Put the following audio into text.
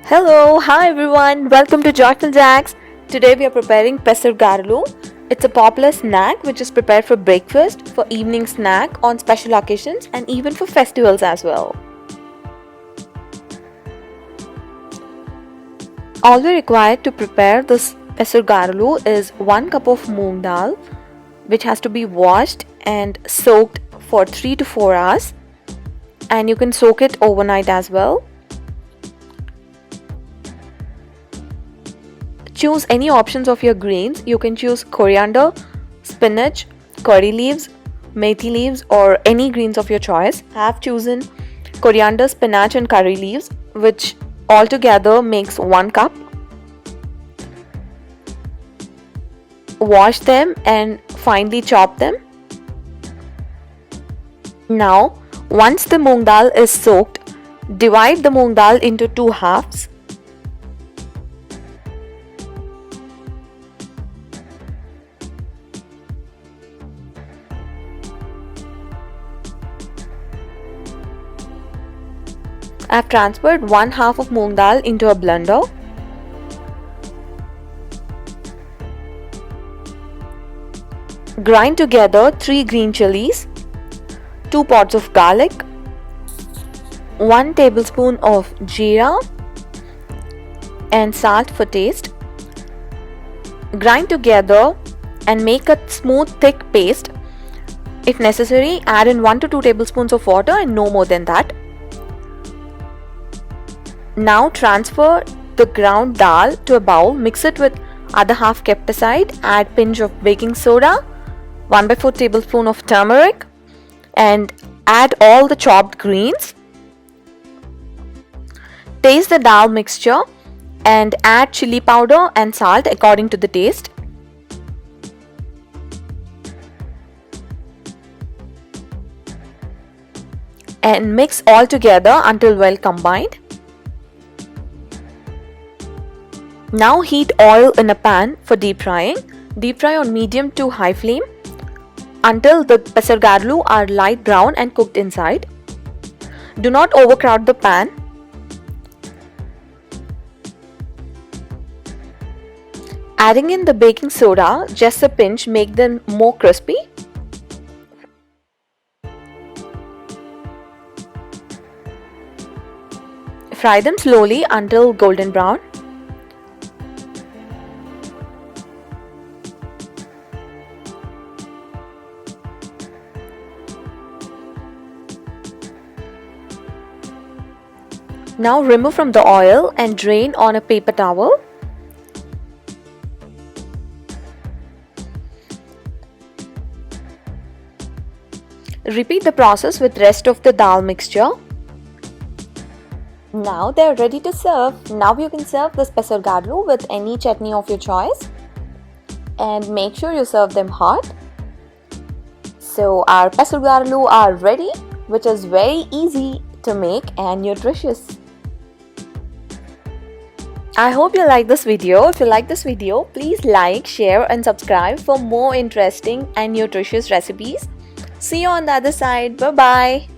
Hello, hi everyone, welcome to Joyful Jacks. Today we are preparing PESARU GARELU. It's a popular snack which is prepared for breakfast, for evening snack, on special occasions and even for festivals as well. All we require to prepare this PESARU GARELU is 1 cup of moong dal, which has to be washed and soaked for 3 to 4 hours, and you can soak it overnight as well. Choose any options of your greens. You can choose coriander, spinach, curry leaves, methi leaves, or any greens of your choice. I have chosen coriander, spinach and curry leaves, which altogether makes 1 cup. Wash them and finely chop them. Now, once the moong dal is soaked, divide the moong dal into 2 halves. I have transferred 1 half of moong dal into a blender. Grind together 3 green chilies, 2 pods of garlic, 1 tablespoon of jeera and salt for taste. Grind together and make a smooth thick paste. If necessary, add in 1 to 2 tablespoons of water and no more than that. Now transfer the ground dal to a bowl, mix it with other half kept aside, add pinch of baking soda, 1/4 tablespoon of turmeric and add all the chopped greens. Taste the dal mixture and add chili powder and salt according to the taste. And mix all together until well combined. Now heat oil in a pan for deep frying. Deep fry on medium to high flame until the PESARU GARELU are light brown and cooked inside. Do not overcrowd the pan. Adding in the baking soda, just a pinch, make them more crispy. Fry them slowly until golden brown. Now remove from the oil and drain on a paper towel. Repeat the process with rest of the dal mixture. Now they are ready to serve. Now you can serve this PESARU GARELU with any chutney of your choice. And make sure you serve them hot. So our PESARU GARELU are ready, which is very easy to make and nutritious. I hope you like this video. If you like this video, please like, share and subscribe for more interesting and nutritious recipes. See you on the other side. Bye-bye.